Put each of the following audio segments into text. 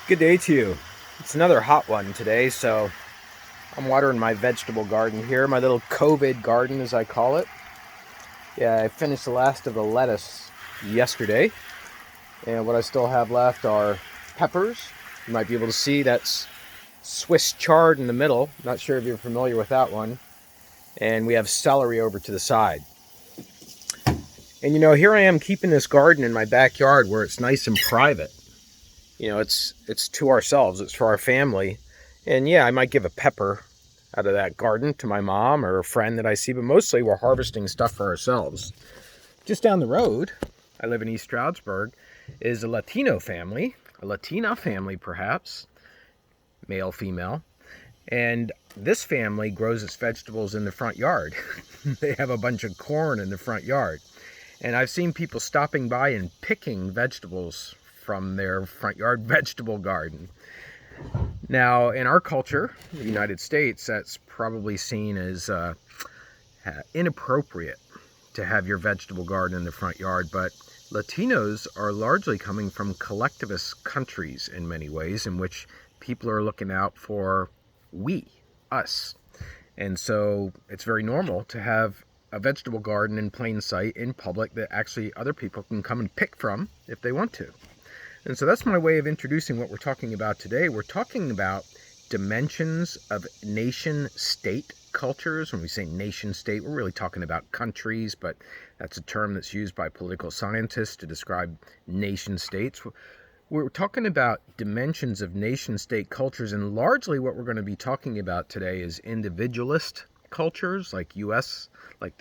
Good day to you. It's another hot one today, so I'm watering my vegetable garden here, my little COVID garden as I call it. Yeah, I finished the last of the lettuce yesterday, and what I still have left are peppers. You might be able to see that's Swiss chard in the middle. Not sure if you're familiar with that one. And we have celery over to the side. And here I am keeping this garden in my backyard where it's nice and private. It's to ourselves, it's for our family. And yeah, I might give a pepper out of that garden to my mom or a friend that I see, but mostly we're harvesting stuff for ourselves. Just down the road, I live in East Stroudsburg, is a Latino family, a Latina family perhaps, male, female. And this family grows its vegetables in the front yard. They have a bunch of corn in the front yard. And I've seen people stopping by and picking vegetables from their front yard vegetable garden. Now, in our culture, the United States, that's probably seen as inappropriate to have your vegetable garden in the front yard, but Latinos are largely coming from collectivist countries in many ways, in which people are looking out for us. And so it's very normal to have a vegetable garden in plain sight in public that actually other people can come and pick from if they want to. And so that's my way of introducing what we're talking about today. We're talking about dimensions of nation-state cultures. When we say nation-state, we're really talking about countries, but that's a term that's used by political scientists to describe nation-states. We're talking about dimensions of nation-state cultures, and largely what we're going to be talking about today is individualist cultures like the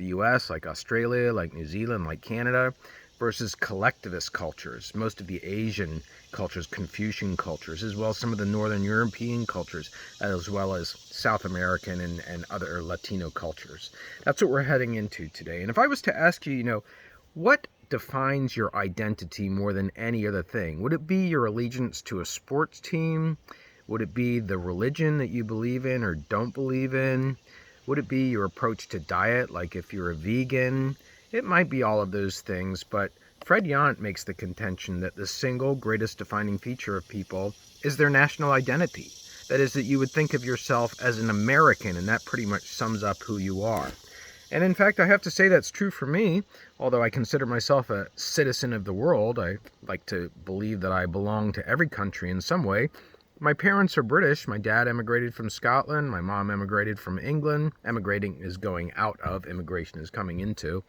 US, like Australia, like New Zealand, like Canada, versus collectivist cultures, most of the Asian cultures, Confucian cultures, as well as some of the Northern European cultures, as well as South American and other Latino cultures. That's what we're heading into today. And if I was to ask you, what defines your identity more than any other thing? Would it be your allegiance to a sports team? Would it be the religion that you believe in or don't believe in? Would it be your approach to diet, like if you're a vegan? It might be all of those things, but Fred Yant makes the contention that the single greatest defining feature of people is their national identity. That is, that you would think of yourself as an American, and that pretty much sums up who you are. And in fact, I have to say that's true for me, although I consider myself a citizen of the world. I like to believe that I belong to every country in some way. My parents are British. My dad emigrated from Scotland. My mom emigrated from England. Emigrating is going out of, immigration is coming into.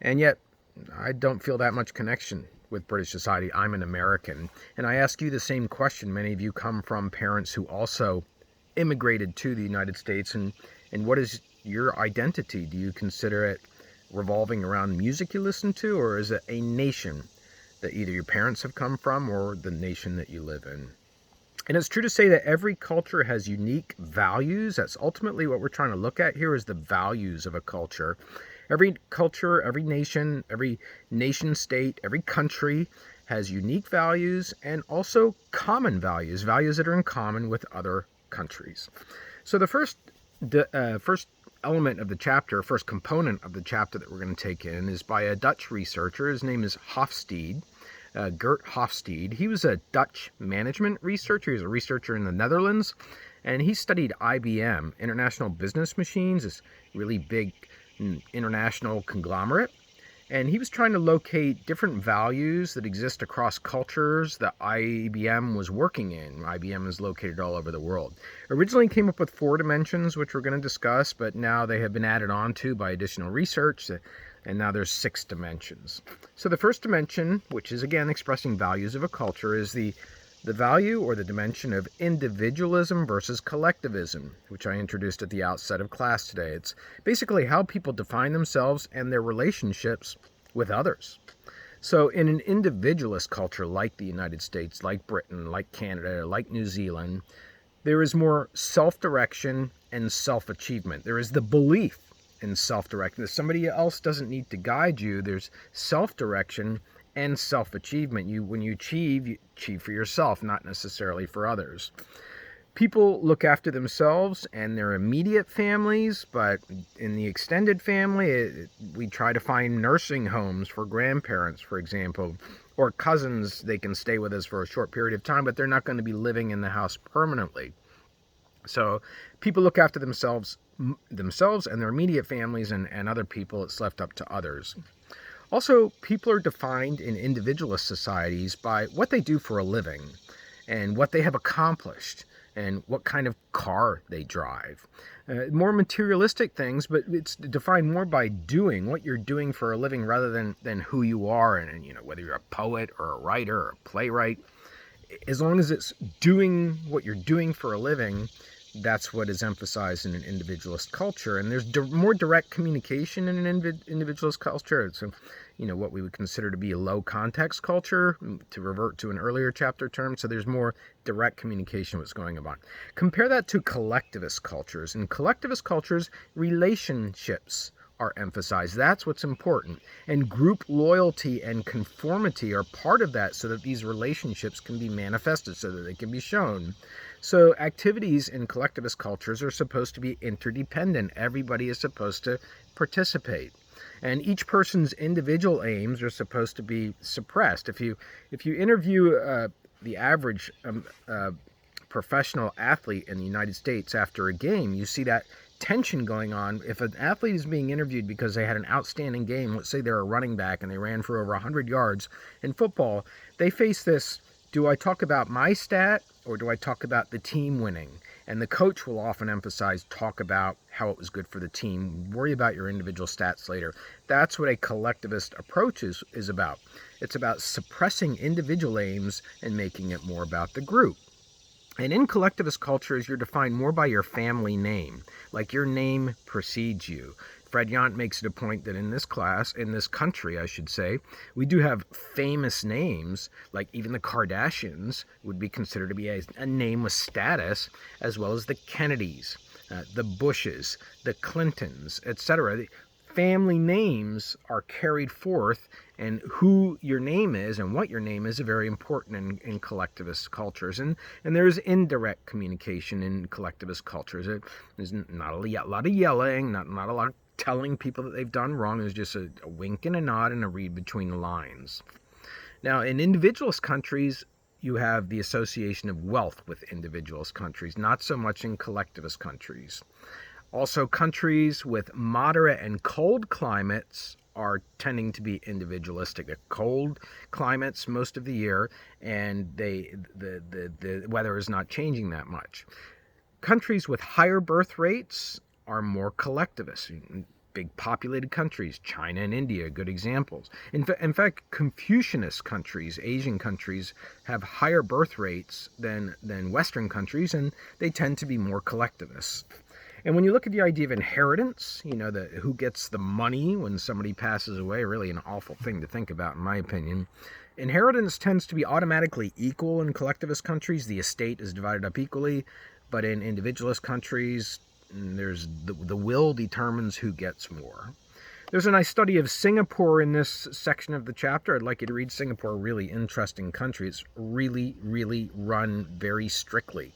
And yet, I don't feel that much connection with British society. I'm an American. And I ask you the same question. Many of you come from parents who also immigrated to the United States. And what is your identity? Do you consider it revolving around music you listen to? Or is it a nation that either your parents have come from or the nation that you live in? And it's true to say that every culture has unique values. That's ultimately what we're trying to look at here, is the values of a culture. Every culture, every nation state, every country has unique values and also common values that are in common with other countries. So the first element of the chapter, first component of the chapter that we're going to take in is by a Dutch researcher. His name is Hofstede. Gert Hofstede. He was a Dutch management researcher. He was a researcher in the Netherlands, and he studied IBM, International Business Machines, this really big international conglomerate. And he was trying to locate different values that exist across cultures that IBM was working in. IBM is located all over the world. Originally came up with 4 dimensions, which we're going to discuss, but now they have been added on to by additional research, and now there's 6 dimensions. So the first dimension, which is again expressing values of a culture, is the value or the dimension of individualism versus collectivism, which I introduced at the outset of class today. It's basically how people define themselves and their relationships with others. So in an individualist culture like the United States, like Britain, like Canada, like New Zealand, there is more self-direction and self-achievement. There is the belief in self-direction. If somebody else doesn't need to guide you, there's self-direction and self-achievement. When you achieve for yourself, not necessarily for others. People look after themselves and their immediate families, but in the extended family, we try to find nursing homes for grandparents, for example, or cousins. They can stay with us for a short period of time, but they're not going to be living in the house permanently. So people look after themselves and their immediate families, and other people, it's left up to others. Also, people are defined in individualist societies by what they do for a living and what they have accomplished and what kind of car they drive. More materialistic things, but it's defined more by doing what you're doing for a living rather than who you are, and whether you're a poet or a writer or a playwright. As long as it's doing what you're doing for a living, that's what is emphasized in an individualist culture. And there's more direct communication in an individualist culture. It's what we would consider to be a low context culture, to revert to an earlier chapter term. So there's more direct communication what's going on. Compare that to collectivist cultures. In collectivist cultures, relationships are emphasized. That's what's important. And group loyalty and conformity are part of that, so that these relationships can be manifested, so that they can be shown. So activities in collectivist cultures are supposed to be interdependent. Everybody is supposed to participate. And each person's individual aims are supposed to be suppressed. If you interview the average professional athlete in the United States after a game, you see that tension going on. If an athlete is being interviewed because they had an outstanding game, let's say they're a running back and they ran for over 100 yards in football, they face this: do I talk about my stat or do I talk about the team winning? And the coach will often emphasize, talk about how it was good for the team. Worry about your individual stats later. That's what a collectivist approach is about. It's about suppressing individual aims and making it more about the group. And in collectivist cultures, you're defined more by your family name, like your name precedes you. Fred Yant makes it a point that in this country, I should say, we do have famous names, like even the Kardashians would be considered to be a name with status, as well as the Kennedys, the Bushes, the Clintons, etc. Family names are carried forth, and who your name is and what your name is very important in collectivist cultures. And there's indirect communication in collectivist cultures. There's not a lot of yelling, not a lot of telling people that they've done wrong. There's just a wink and a nod and a read between the lines. Now, in individualist countries, you have the association of wealth with individualist countries, not so much in collectivist countries. Also, countries with moderate and cold climates are tending to be individualistic. They're cold climates most of the year, and the weather is not changing that much. Countries with higher birth rates are more collectivist. Big populated countries, China and India are good examples. In fact, Confucianist countries, Asian countries, have higher birth rates than Western countries, and they tend to be more collectivist. And when you look at the idea of inheritance, who gets the money when somebody passes away, really an awful thing to think about, in my opinion. Inheritance tends to be automatically equal in collectivist countries. The estate is divided up equally. But in individualist countries, there's the will determines who gets more. There's a nice study of Singapore in this section of the chapter. I'd like you to read Singapore, a really interesting country. It's really, really run very strictly.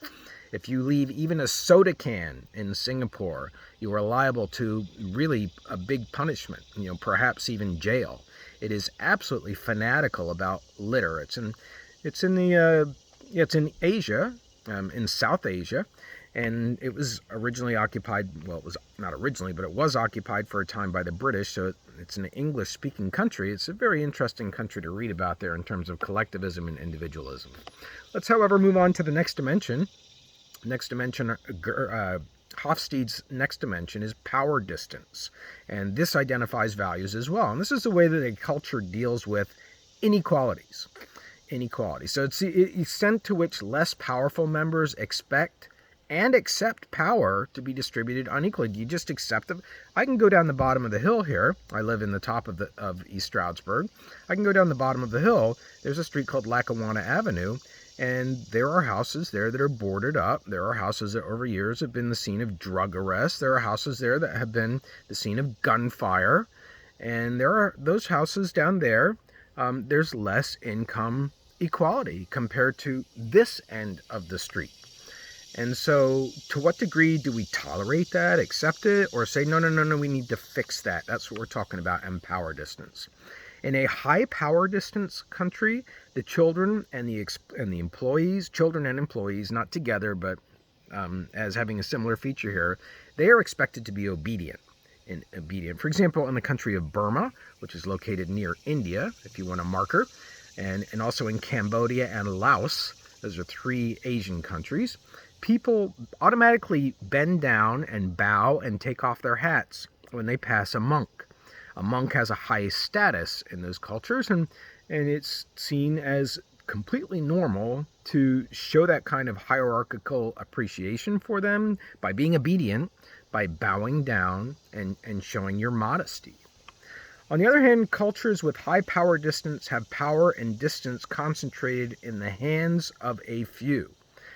If you leave even a soda can in Singapore, you are liable to really a big punishment, perhaps even jail. It is absolutely fanatical about litter. It's in Asia, in South Asia, and it was originally occupied, well, it was not originally, but it was occupied for a time by the British, so it's an English-speaking country. It's a very interesting country to read about there in terms of collectivism and individualism. Let's, however, move on to the next dimension. Next dimension, Hofstede's next dimension is power distance, and this identifies values as well. And this is the way that a culture deals with inequalities. So it's the extent to which less powerful members expect and accept power to be distributed unequally. Do you just accept it? I can go down the bottom of the hill here. I live in the top of East Stroudsburg. I can go down the bottom of the hill. There's a street called Lackawanna Avenue. And there are houses there that are boarded up. There are houses that over years have been the scene of drug arrests. There are houses there that have been the scene of gunfire. And there are those houses down there. There's less income equality compared to this end of the street. And so, to what degree do we tolerate that, accept it, or say, no, no, no, no, we need to fix that? That's what we're talking about in power distance. In a high power distance country, the children and the employees, children and employees, not together, but as having a similar feature here, they are expected to be obedient. For example, in the country of Burma, which is located near India, if you want a marker, and also in Cambodia and Laos, those are 3 Asian countries, people automatically bend down and bow and take off their hats when they pass a monk. A monk has a high status in those cultures, and it's seen as completely normal to show that kind of hierarchical appreciation for them by being obedient, by bowing down and showing your modesty. On the other hand, cultures with high power distance have power and distance concentrated in the hands of a few.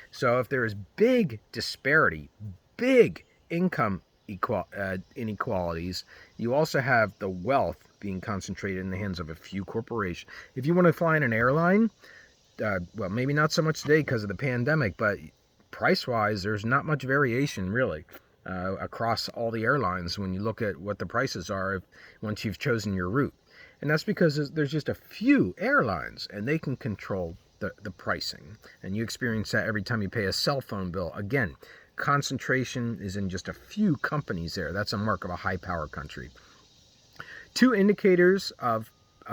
So if there is big disparity, big income inequalities, you also have the wealth being concentrated in the hands of a few corporations. If you want to fly in an airline, well, maybe not so much today because of the pandemic, but price-wise, there's not much variation really across all the airlines when you look at what the prices are once you've chosen your route. And that's because there's just a few airlines, and they can control the pricing. And you experience that every time you pay a cell phone bill. Again, concentration is in just a few companies there. That's a mark of a high-power country. 2 indicators of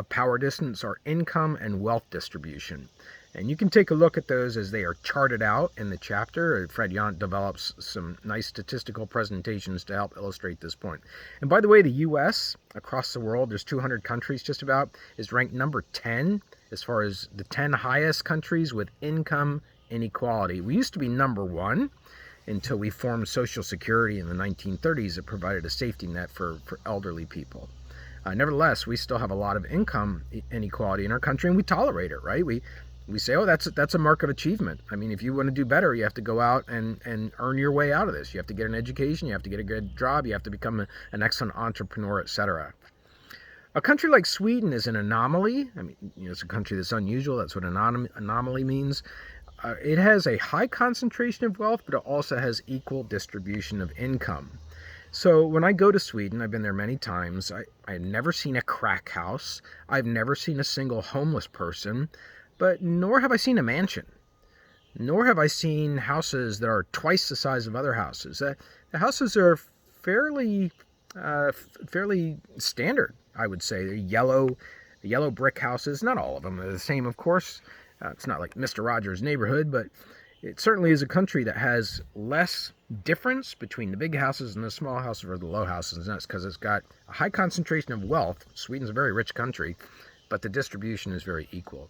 power distance are income and wealth distribution. And you can take a look at those as they are charted out in the chapter. Fred Yant develops some nice statistical presentations to help illustrate this point. And by the way, the U.S., across the world, there's 200 countries just about, is ranked number 10 as far as the 10 highest countries with income inequality. We used to be number 1 until we formed Social Security in the 1930s. It provided a safety net for elderly people. Nevertheless, we still have a lot of income inequality in our country, and we tolerate it, right? We say, oh, that's a mark of achievement. I mean, if you want to do better, you have to go out and earn your way out of this. You have to get an education, you have to get a good job, you have to become an excellent entrepreneur, etc. A country like Sweden is an anomaly. I mean, it's a country that's unusual. That's what anomaly means. It has a high concentration of wealth, but it also has equal distribution of income. So when I go to Sweden, I've been there many times, I've never seen a crack house. I've never seen a single homeless person, but nor have I seen a mansion. Nor have I seen houses that are twice the size of other houses. The houses are fairly standard, I would say. They're yellow brick houses. Not all of them are the same, of course. It's not like Mr. Rogers' Neighborhood, but it certainly is a country that has less difference between the big houses and the small houses or the low houses. And that's because it's got a high concentration of wealth. Sweden's a very rich country, but the distribution is very equal.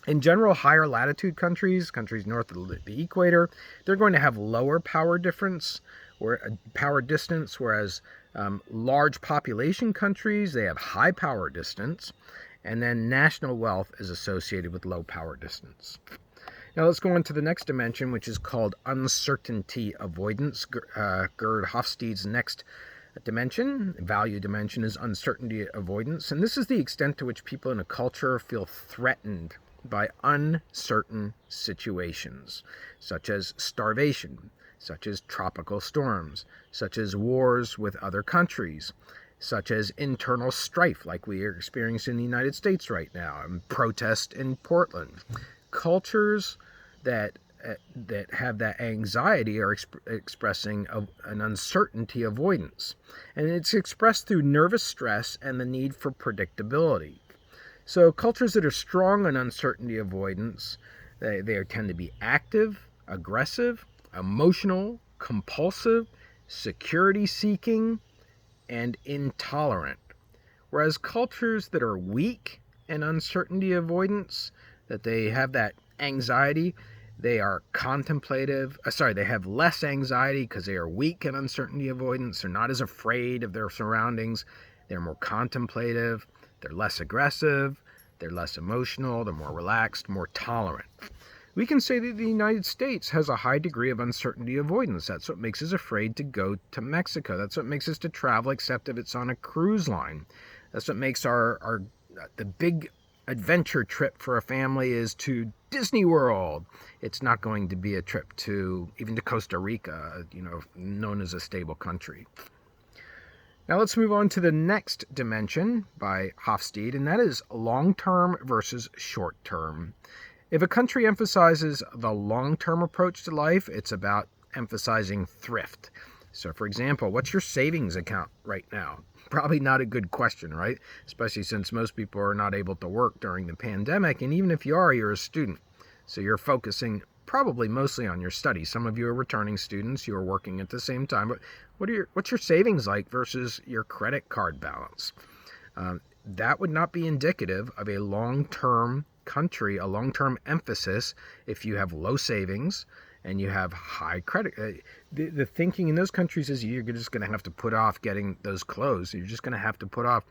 In general, higher latitude countries north of the equator, they're going to have lower power difference or power distance, whereas large population countries, they have high power distance, and then national wealth is associated with low power distance. Now let's go on to the next dimension, which is called uncertainty avoidance. Gert Hofstede's next dimension, value dimension, is uncertainty avoidance. And this is the extent to which people in a culture feel threatened by uncertain situations, such as starvation, such as tropical storms, such as wars with other countries, such as internal strife like we are experiencing in the United States right now, and protest in Portland. Cultures that have that anxiety are expressing an uncertainty avoidance. And it's expressed through nervous stress and the need for predictability. So cultures that are strong in uncertainty avoidance, they tend to be active, aggressive, emotional, compulsive, security-seeking, and intolerant. Whereas cultures that are weak in uncertainty avoidance, that they have that anxiety, they are contemplative. They have less anxiety because they are weak in uncertainty avoidance. They're not as afraid of their surroundings. They're more contemplative. They're less aggressive. They're less emotional. They're more relaxed, more tolerant. We can say that the United States has a high degree of uncertainty avoidance. That's what makes us afraid to go to Mexico. That's what makes us to travel, except if it's on a cruise line. That's what makes the big adventure trip for a family is to Disney World. It's not going to be a trip even to Costa Rica, known as a stable country. Now let's move on to the next dimension by Hofstede, and that is long-term versus short-term. If a country emphasizes the long-term approach to life, it's about emphasizing thrift. So, for example, what's your savings account right now? Probably not a good question, right? Especially since most people are not able to work during the pandemic, and even if you are, you're a student. So you're focusing probably mostly on your studies. Some of you are returning students, you are working at the same time, but what's your savings like versus your credit card balance? That would not be indicative of a long-term country, a long-term emphasis if you have low savings and you have high credit. The thinking in those countries is you're just going to have to put off getting those clothes. You're just going to have to put off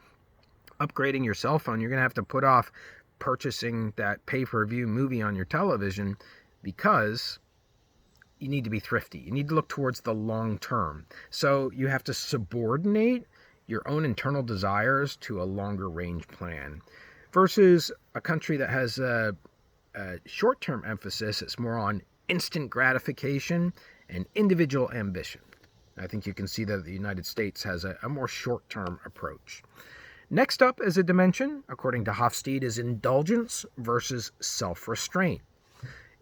upgrading your cell phone. You're going to have to put off purchasing that pay-per-view movie on your television because you need to be thrifty. You need to look towards the long term. So you have to subordinate your own internal desires to a longer range plan. Versus a country that has a short-term emphasis, it's more on instant gratification and individual ambition. I think you can see that the United States has a more short-term approach. Next up as a dimension, according to Hofstede, is indulgence versus self-restraint.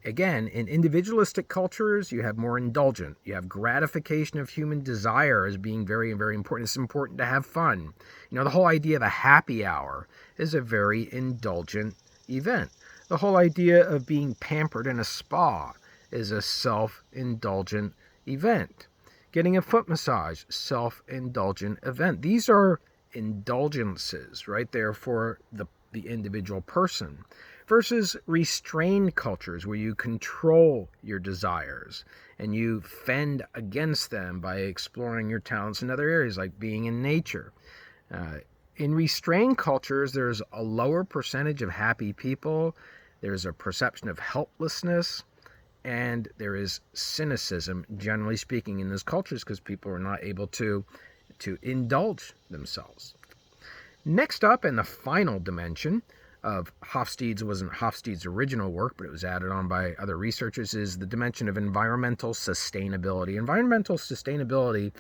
Again, in individualistic cultures, you have more indulgent. You have gratification of human desire as being very, very important. It's important to have fun. The whole idea of a happy hour is a very indulgent event. The whole idea of being pampered in a spa is a self-indulgent event. Getting a foot massage, self-indulgent event. These are indulgences, right there for the individual person. Versus restrained cultures where you control your desires and you fend against them by exploring your talents in other areas like being in nature. In restrained cultures, there's a lower percentage of happy people, there's a perception of helplessness, and there is cynicism, generally speaking, in those cultures because people are not able to indulge themselves. Next up, and the final dimension of Hofstede's, wasn't Hofstede's original work, but it was added on by other researchers, is the dimension of environmental sustainability. Environmental sustainability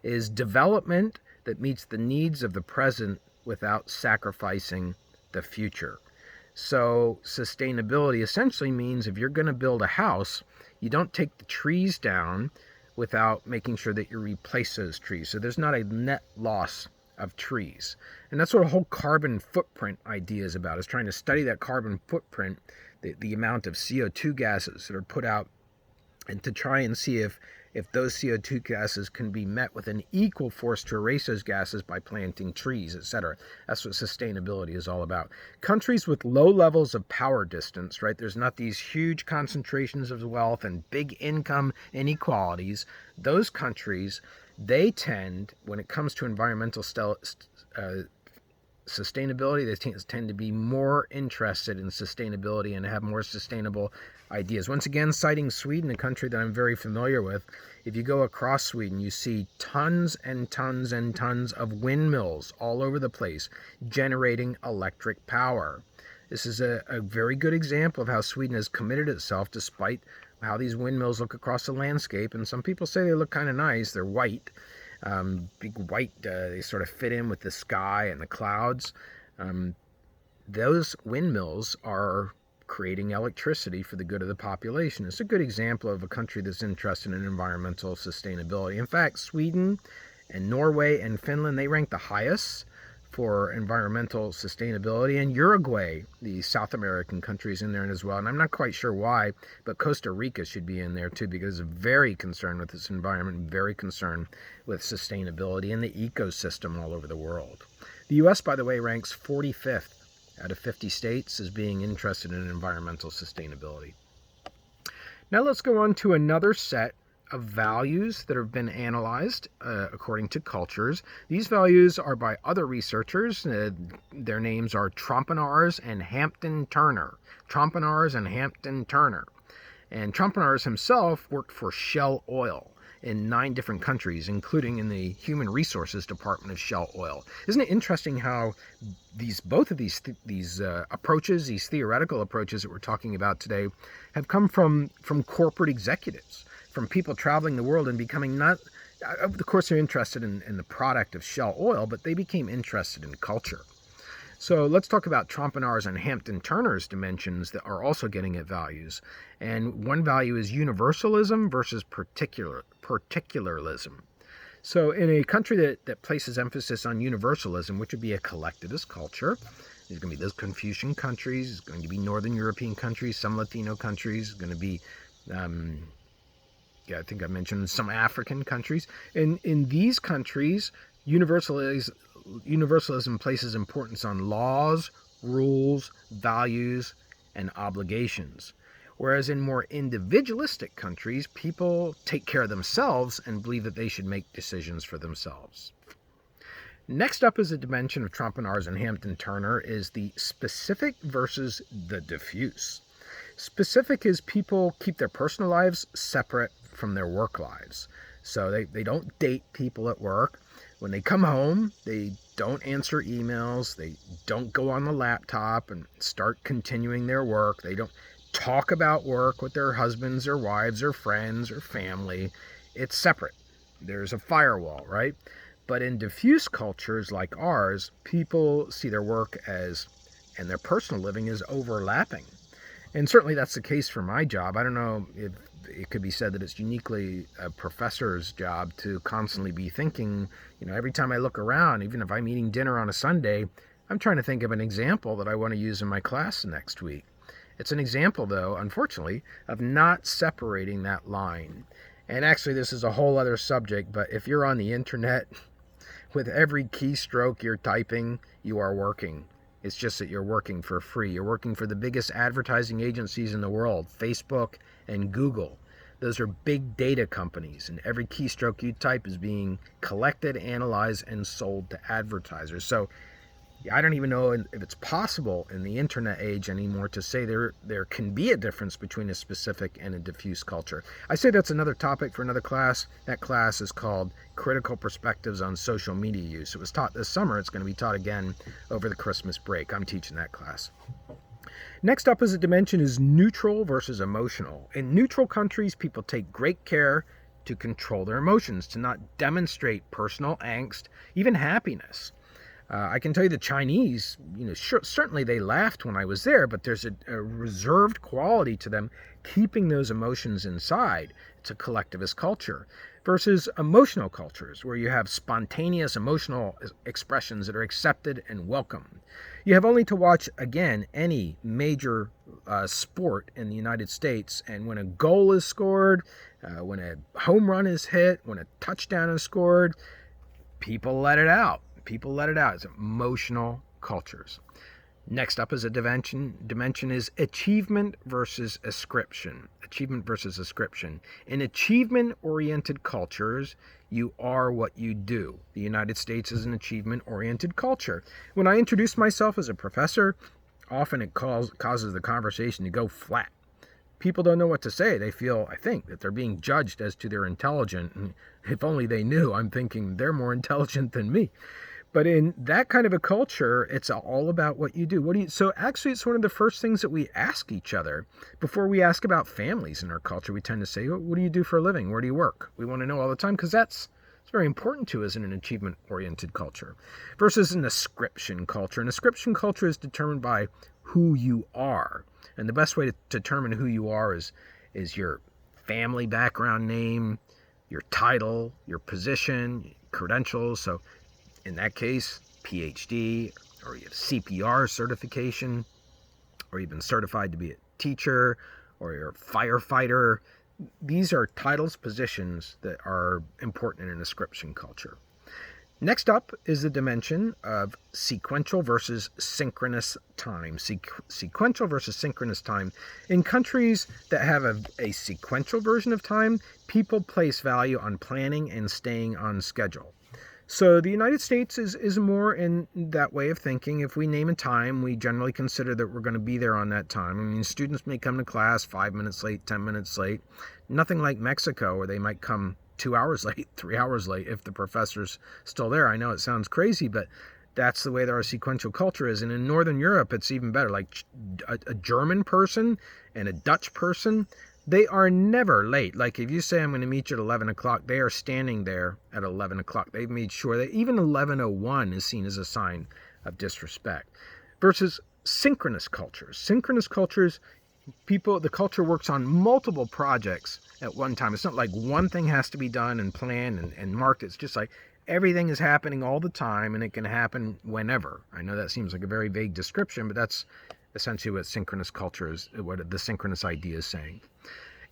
is development that meets the needs of the present without sacrificing the future. So sustainability essentially means if you're going to build a house, you don't take the trees down without making sure that you replace those trees. So there's not a net loss of trees. And that's what a whole carbon footprint idea is about, is trying to study that carbon footprint, the amount of CO2 gases that are put out, and to try and see if those CO2 gases can be met with an equal force to erase those gases by planting trees, etc. That's what sustainability is all about. Countries with low levels of power distance, right? There's not these huge concentrations of wealth and big income inequalities. Those countries, they tend, when it comes to environmental sustainability, they tend to be more interested in sustainability and have more sustainable ideas. Once again, citing Sweden, a country that I'm very familiar with, if you go across Sweden, you see tons and tons and tons of windmills all over the place generating electric power. This is a very good example of how Sweden has committed itself despite how these windmills look across the landscape. And some people say they look kind of nice. They're white. Big white, they sort of fit in with the sky and the clouds. Those windmills are creating electricity for the good of the population. It's a good example of a country that's interested in environmental sustainability. In fact, Sweden and Norway and Finland, they rank the highest for environmental sustainability, and Uruguay, the South American country, is in there as well. And I'm not quite sure why, but Costa Rica should be in there too, because it's very concerned with its environment, very concerned with sustainability and the ecosystem all over the world. The U.S., by the way, ranks 45th out of 50 states as being interested in environmental sustainability. Now let's go on to another set of values that have been analyzed according to cultures. These values are by other researchers. Their names are Trompenaars and Hampton Turner. Trompenaars and Hampton Turner. And Trompenaars himself worked for Shell Oil. in 9 different countries, including in the Human Resources Department of Shell Oil. Isn't it interesting how both of these approaches, these theoretical approaches that we're talking about today, have come from corporate executives, from people traveling the world and becoming not, of course, they're interested in the product of Shell Oil, but they became interested in culture. So let's talk about Trompenaars and Hampton Turner's dimensions that are also getting at values. And one value is universalism versus particularism. So in a country that places emphasis on universalism, which would be a collectivist culture, there's going to be those Confucian countries, there's going to be Northern European countries, some Latino countries, going to be, I think I mentioned some African countries. In these countries, universalism places importance on laws, rules, values, and obligations. Whereas in more individualistic countries, people take care of themselves and believe that they should make decisions for themselves. Next up is a dimension of Trompenaars and Hampton Turner is the specific versus the diffuse. Specific is people keep their personal lives separate from their work lives. So they don't date people at work. When they come home, they don't answer emails. They don't go on the laptop and start continuing their work. They don't talk about work with their husbands or wives or friends or family. It's separate. There's a firewall, right? But in diffuse cultures like ours, people see their work and their personal living as overlapping. And certainly that's the case for my job. I don't know if it could be said that it's uniquely a professor's job to constantly be thinking, every time I look around, even if I'm eating dinner on a Sunday, I'm trying to think of an example that I want to use in my class next week. It's an example, though, unfortunately, of not separating that line. And actually, this is a whole other subject, but if you're on the internet, with every keystroke you're typing, you are working. It's just that you're working for free. You're working for the biggest advertising agencies in the world, Facebook and Google. Those are big data companies, and every keystroke you type is being collected, analyzed, and sold to advertisers. So I don't even know if it's possible in the internet age anymore to say there can be a difference between a specific and a diffuse culture. I say that's another topic for another class. That class is called Critical Perspectives on Social Media Use. It was taught this summer. It's going to be taught again over the Christmas break. I'm teaching that class. Next up as a dimension is neutral versus emotional. In neutral countries, people take great care to control their emotions, to not demonstrate personal angst, even happiness. I can tell you the Chinese, certainly they laughed when I was there, but there's a reserved quality to them keeping those emotions inside. It's a collectivist culture versus emotional cultures where you have spontaneous emotional expressions that are accepted and welcome. You have only to watch, again, any major sport in the United States, and when a goal is scored, when a home run is hit, when a touchdown is scored, people let it out. People let it out. It's emotional cultures. Next up as a dimension is achievement versus ascription. Achievement versus ascription. In achievement-oriented cultures, you are what you do. The United States is an achievement-oriented culture. When I introduce myself as a professor, often it causes the conversation to go flat. People don't know what to say. They feel, I think, that they're being judged as to their intelligence. And if only they knew, I'm thinking they're more intelligent than me. But in that kind of a culture, it's all about what you do. So actually, it's one of the first things that we ask each other before we ask about families in our culture. We tend to say, what do you do for a living? Where do you work? We want to know all the time because it's very important to us in an achievement-oriented culture versus an ascription culture. An ascription culture is determined by who you are. And the best way to determine who you are is your family background name, your title, your position, credentials. So in that case, PhD, or you have CPR certification, or you've been certified to be a teacher, or you're a firefighter. These are titles, positions that are important in an ascription culture. Next up is the dimension of sequential versus synchronous time. Sequential versus synchronous time. In countries that have a sequential version of time, people place value on planning and staying on schedule. So the United States is more in that way of thinking. If we name a time, we generally consider that we're going to be there on that time. I mean, students may come to class 5 minutes late, 10 minutes late. Nothing like Mexico, where they might come 2 hours late, 3 hours late if the professor's still there. I know it sounds crazy, but that's the way that our sequential culture is. And in Northern Europe, it's even better. Like a German person and a Dutch person, they are never late. Like if you say, I'm going to meet you at 11 o'clock, they are standing there at 11 o'clock. They've made sure that even 11:01 is seen as a sign of disrespect. Versus synchronous cultures. Synchronous cultures, the culture works on multiple projects at one time. It's not like one thing has to be done and planned and marked. It's just like everything is happening all the time, and it can happen whenever. I know that seems like a very vague description, but that's essentially what synchronous culture is, what the synchronous idea is saying.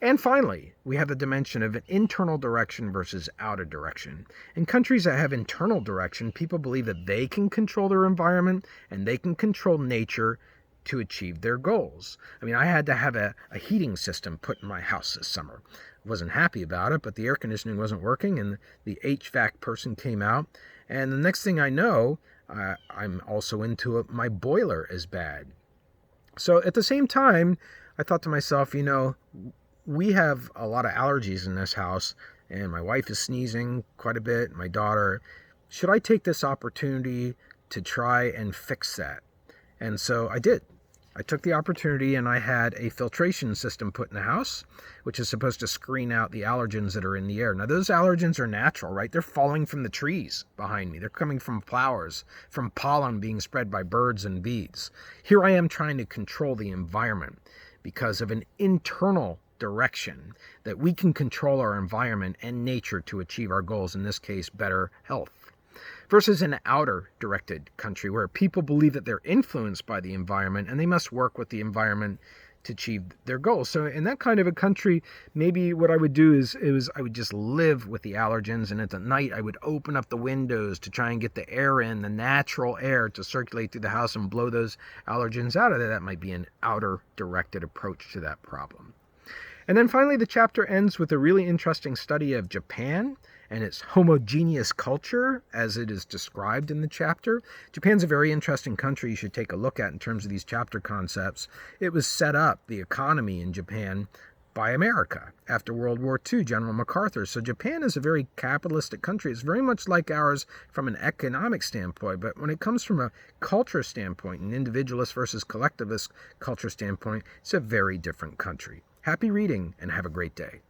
And finally, we have the dimension of an internal direction versus outer direction. In countries that have internal direction, people believe that they can control their environment and they can control nature to achieve their goals. I mean, I had to have a heating system put in my house this summer. I wasn't happy about it, but the air conditioning wasn't working, and the HVAC person came out, and the next thing I know, I'm also into it, my boiler is bad. So at the same time, I thought to myself, we have a lot of allergies in this house, and my wife is sneezing quite a bit, my daughter. Should I take this opportunity to try and fix that? And so I did. I took the opportunity and I had a filtration system put in the house, which is supposed to screen out the allergens that are in the air. Now, those allergens are natural, right? They're falling from the trees behind me. They're coming from flowers, from pollen being spread by birds and bees. Here I am trying to control the environment because of an internal direction that we can control our environment and nature to achieve our goals, in this case, better health. Versus an outer directed country where people believe that they're influenced by the environment and they must work with the environment to achieve their goals. So in that kind of a country, maybe what I would do is I would just live with the allergens, and at the night I would open up the windows to try and get the air in, the natural air to circulate through the house and blow those allergens out of there. That might be an outer directed approach to that problem. And then finally, the chapter ends with a really interesting study of Japan and its homogeneous culture as it is described in the chapter. Japan's a very interesting country you should take a look at in terms of these chapter concepts. It was set up, the economy in Japan, by America after World War II, General MacArthur. So Japan is a very capitalistic country. It's very much like ours from an economic standpoint, but when it comes from a culture standpoint, an individualist versus collectivist culture standpoint, it's a very different country. Happy reading and have a great day.